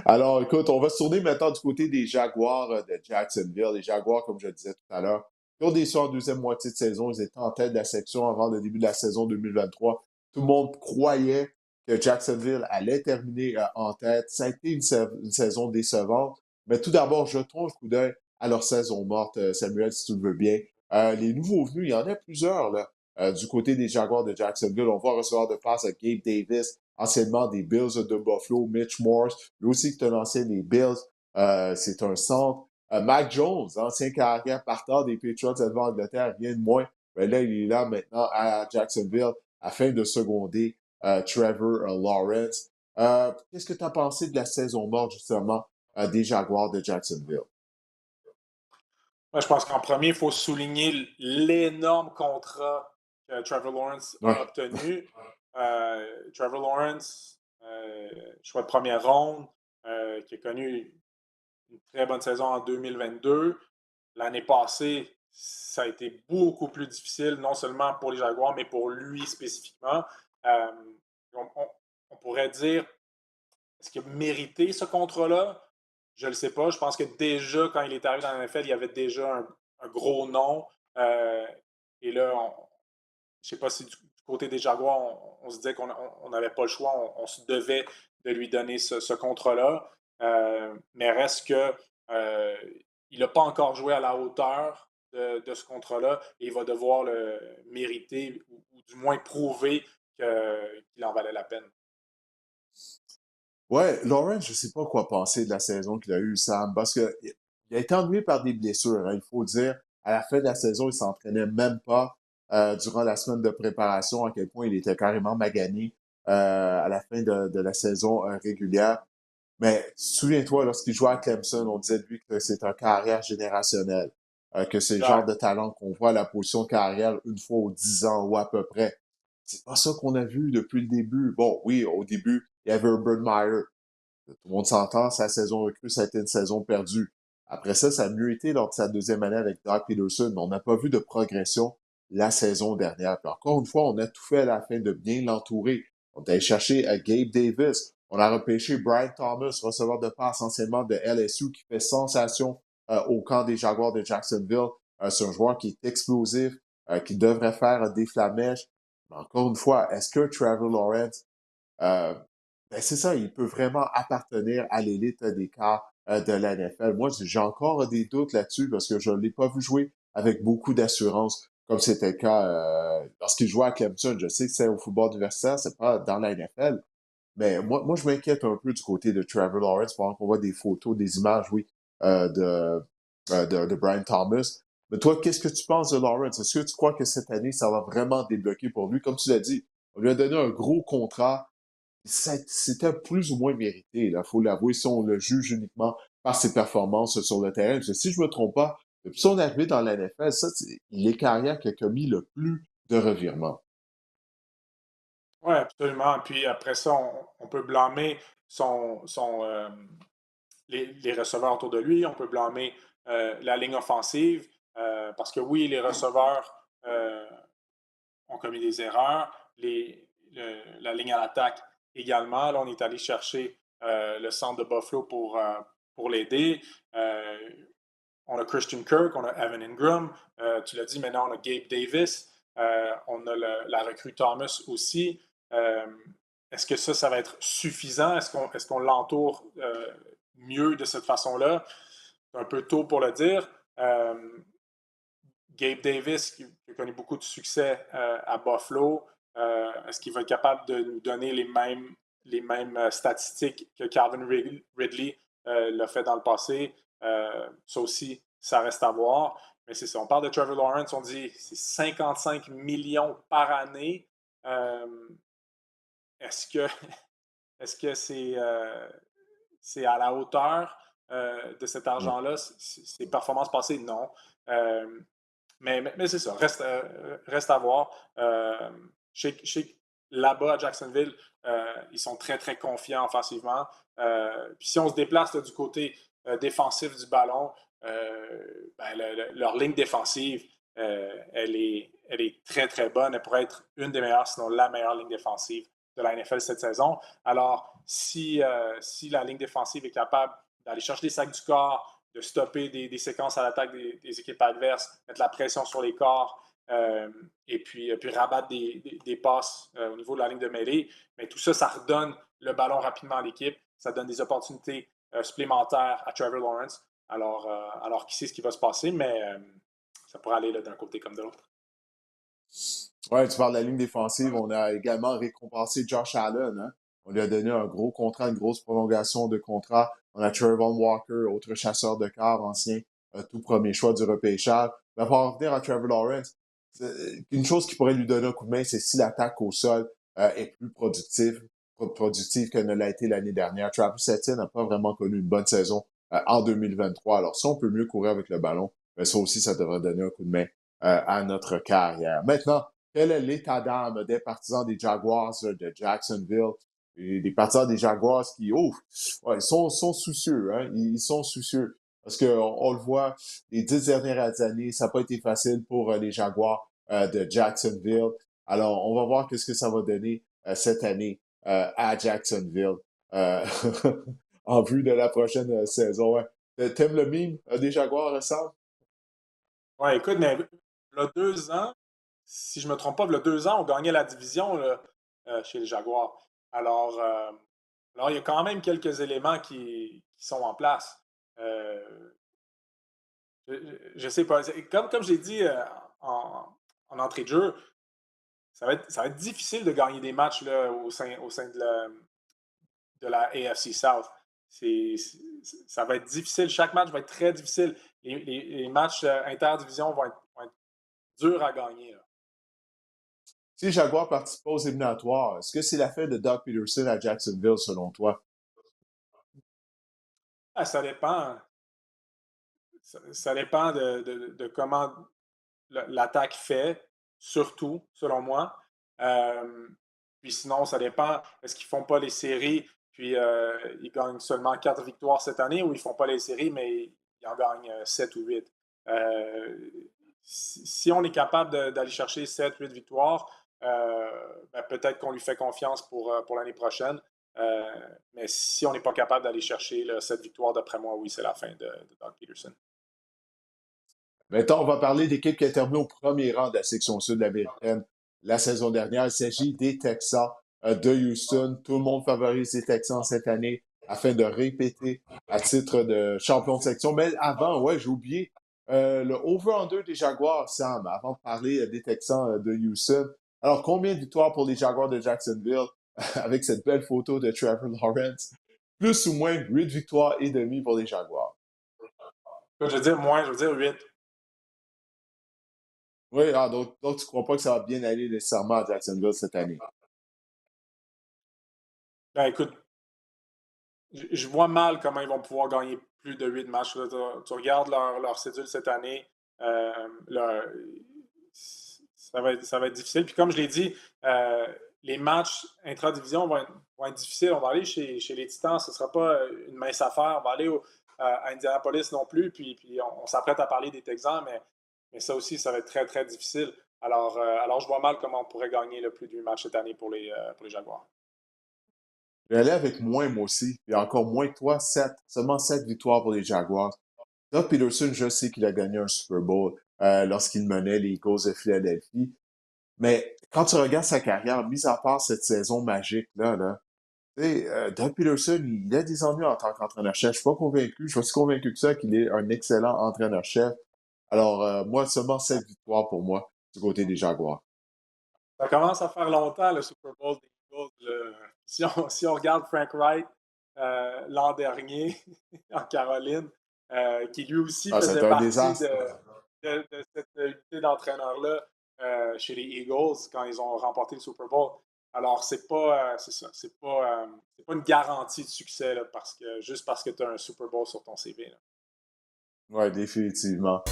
Alors, écoute, on va se tourner maintenant du côté des Jaguars de Jacksonville. Les Jaguars, comme je le disais tout à l'heure, qui ont déçu en deuxième moitié de saison. Ils étaient en tête de la section avant le début de la saison 2023. Tout le monde croyait que Jacksonville allait terminer en tête. Ça a été une saison décevante. Mais tout d'abord, jetons un coup d'œil à leur saison morte, Samuel, si tu le veux bien. Les nouveaux venus, il y en a plusieurs là, du côté des Jaguars de Jacksonville. On voit recevoir de passe à Gabe Davis, anciennement des Bills de Buffalo, Mitch Morse, lui aussi qui est un ancien des Bills, c'est un centre. Mac Jones, ancien carrière partant des Patriots de l'Angleterre, rien de moins. Mais là, il est là maintenant à Jacksonville afin de seconder Trevor Lawrence. Qu'est-ce que tu as pensé de la saison morte, justement, des Jaguars de Jacksonville? Moi, je pense qu'en premier, il faut souligner l'énorme contrat que Trevor Lawrence a Ouais. obtenu. Trevor Lawrence, choix de première ronde, qui a connu une très bonne saison en 2022. L'année passée, ça a été beaucoup plus difficile, non seulement pour les Jaguars, mais pour lui spécifiquement. Euh, on, on- on pourrait dire, est-ce qu'il a mérité ce contrat-là? Je ne le sais pas. Je pense que déjà, quand il est arrivé dans la NFL, il y avait déjà un gros nom. Euh, et là, je ne sais pas si du côté des Jaguars, on se disait qu'on n'avait pas le choix. On se devait de lui donner ce contrat-là. Mais reste que il n'a pas encore joué à la hauteur de ce contrat-là et il va devoir le mériter ou du moins prouver qu'il en valait la peine. Ouais, Lawrence, je sais pas quoi penser de la saison qu'il a eue, Sam, parce que il a été ennuyé par des blessures, hein, il faut dire. À la fin de la saison, il s'entraînait même pas durant la semaine de préparation, à quel point il était carrément magané à la fin de la saison régulière. Mais souviens-toi, lorsqu'il jouait à Clemson, on disait de lui que c'est un carrière générationnel, que c'est le genre Exact. de talent qu'on voit à la position de carrière une fois aux 10 ans ou à peu près. C'est pas ça qu'on a vu depuis le début. Bon, oui, au début, il y avait Urban Meyer. Tout le monde s'entend, sa saison recrue, ça a été une saison perdue. Après ça, ça a mieux été lors de sa deuxième année avec Doug Peterson, mais on n'a pas vu de progression la saison dernière. Puis encore une fois, on a tout fait à la fin de bien l'entourer. On est allé chercher Gabe Davis. On a repêché Brian Thomas, receveur de passe anciennement de LSU, qui fait sensation au camp des Jaguars de Jacksonville. C'est un joueur qui est explosif, qui devrait faire des flamèches. Mais encore une fois, est-ce que Trevor Lawrence euh, ben c'est ça, il peut vraiment appartenir à l'élite des quarts de la NFL. Moi, j'ai encore des doutes là-dessus parce que je ne l'ai pas vu jouer avec beaucoup d'assurance, comme c'était le cas lorsqu'il jouait à Clemson. Je sais que c'est au football universitaire, c'est pas dans la NFL. Mais moi, je m'inquiète un peu du côté de Trevor Lawrence pendant qu'on voit des photos, des images, oui, de Brian Thomas. Mais toi, qu'est-ce que tu penses de Lawrence? Est-ce que tu crois que cette année, ça va vraiment débloquer pour lui? Comme tu l'as dit, on lui a donné un gros contrat. C'était plus ou moins mérité, il faut l'avouer, si on le juge uniquement par ses performances sur le terrain. Parce que si je me trompe pas, depuis son arrivée dans la NFL, ça, c'est les carrières qui a commis le plus de revirements. Oui, absolument. Puis après ça, on peut blâmer les receveurs autour de lui, on peut blâmer la ligne offensive, parce que oui, les receveurs ont commis des erreurs, la ligne à l'attaque également. Là, on est allé chercher le centre de Buffalo pour l'aider. Euh, on a Christian Kirk, on a Evan Ingram, tu l'as dit, maintenant on a Gabe Davis, on a la recrue Thomas aussi. Euh, Est-ce que ça va être suffisant? Est-ce qu'on l'entoure mieux de cette façon-là? C'est un peu tôt pour le dire. Gabe Davis, qui a connu beaucoup de succès à Buffalo, est-ce qu'il va être capable de nous donner les mêmes statistiques que Calvin Ridley l'a fait dans le passé? Ça aussi, ça reste à voir. Mais c'est ça, on parle de Trevor Lawrence, on dit c'est 55 millions par année. Euh, est-ce que est-ce que c'est à la hauteur de cet Ouais. argent-là? Ses performances passées, non. Euh, mais c'est ça, reste à voir. Je sais que là-bas, à Jacksonville, ils sont très, très confiants offensivement. Puis si on se déplace là, du côté défensif du ballon, ben, leur ligne défensive, elle est très, très bonne. Elle pourrait être une des meilleures, sinon la meilleure ligne défensive de la NFL cette saison. Alors, si la ligne défensive est capable d'aller chercher des sacs du corps, de stopper des séquences à l'attaque des équipes adverses, mettre la pression sur les corps, et puis rabattre des passes au niveau de la ligne de mêlée, mais tout ça, ça redonne le ballon rapidement à l'équipe. Ça donne des opportunités supplémentaires à Trevor Lawrence. Alors qui sait ce qui va se passer, mais ça pourrait aller d'un côté comme de l'autre. Ouais, tu parles de la ligne défensive. On a également récompensé Josh Allen, hein. On lui a donné un gros contrat, une grosse prolongation de contrat. On a Trevor Walker, autre chasseur de quart, ancien tout premier choix du repêchage. Mais pour en revenir à Trevor Lawrence, une chose qui pourrait lui donner un coup de main, c'est si l'attaque au sol est plus productive que ne l'a été l'année dernière. Travis Etienne n'a pas vraiment connu une bonne saison en 2023. Alors, si on peut mieux courir avec le ballon, mais ça aussi, ça devrait donner un coup de main à notre carrière. Maintenant, quel est l'état d'âme des partisans des Jaguars de Jacksonville? Et des partisans des Jaguars qui, ouais, sont soucieux, hein? Ils sont soucieux. Parce qu'on le voit, les 10 dernières années, ça n'a pas été facile pour les Jaguars de Jacksonville. Alors, on va voir qu'est-ce que ça va donner cette année à Jacksonville en vue de la prochaine saison. Ouais. T'aimes le meme des Jaguars, Sam? Ouais, écoute, mais il y a 2 ans, si je ne me trompe pas, il y a 2 ans, on gagnait la division là, chez les Jaguars. Alors, il y a quand même quelques éléments qui sont en place. Euh, je sais pas. Comme j'ai dit en entrée de jeu, ça va être difficile de gagner des matchs là, au sein de la AFC South. Ça va être difficile. Chaque match va être très difficile. Les matchs interdivision vont être durs à gagner, là. Si les Jaguars participent aux éliminatoires, est-ce que c'est la fin de Doug Peterson à Jacksonville, selon toi? Ah, ça dépend. Ça dépend de comment l'attaque fait, surtout, selon moi. Euh, Puis sinon, ça dépend. Est-ce qu'ils ne font pas les séries, puis ils gagnent seulement 4 victoires cette année, ou ils ne font pas les séries, mais ils en gagnent 7 ou 8? Euh, si on est capable d'aller chercher 7, 8 victoires, ben, peut-être qu'on lui fait confiance pour l'année prochaine. Euh, mais si on n'est pas capable d'aller chercher là, cette victoire, d'après moi, oui, c'est la fin de Doug Peterson. Maintenant, on va parler d'équipe qui a terminé au premier rang de la section sud américaine la saison dernière. Il s'agit des Texans de Houston. Tout le monde favorise les Texans cette année afin de répéter à titre de champion de section. Mais avant, ouais, j'ai oublié le over-under des Jaguars, Sam, avant de parler des Texans de Houston. Alors, combien de victoires pour les Jaguars de Jacksonville avec cette belle photo de Trevor Lawrence? Plus ou moins 8 victoires et demi pour les Jaguars. Je veux dire moins, je veux dire 8. Oui, donc tu crois pas que ça va bien aller nécessairement à Jacksonville cette année? Ben écoute, je vois mal comment ils vont pouvoir gagner plus de 8 matchs. Là. Tu regardes leur cédule cette année, ça va être difficile. Puis comme je l'ai dit, les matchs intra-division vont être difficiles. On va aller chez les Titans, ce ne sera pas une mince affaire. On va aller à Indianapolis non plus. Puis on s'apprête à parler des Texans, mais ça aussi, ça va être très, très difficile. Alors je vois mal comment on pourrait gagner le plus de 8 matchs cette année pour les Jaguars. Je vais aller avec moins, moi aussi. Et encore moins que toi, 7. Seulement 7 victoires pour les Jaguars. Doug Peterson, je sais qu'il a gagné un Super Bowl lorsqu'il menait les Eagles de Philadelphie. Mais quand tu regardes sa carrière, mis à part cette saison magique-là, tu sais, Doug Peterson, il a des ennuis en tant qu'entraîneur-chef. Je suis pas convaincu. Je suis aussi convaincu que ça qu'il est un excellent entraîneur-chef. Alors, moi, seulement 7 victoires pour moi du côté des Jaguars. Ça commence à faire longtemps, le Super Bowl des Eagles. Si on regarde Frank Wright l'an dernier en Caroline, qui lui aussi Ah, c'est faisait un partie désastre. de cette unité d'entraîneur-là chez les Eagles quand ils ont remporté le Super Bowl. Alors, c'est pas, c'est ça, c'est pas une garantie de succès là, juste parce que tu as un Super Bowl sur ton CV, là. Ouais, définitivement.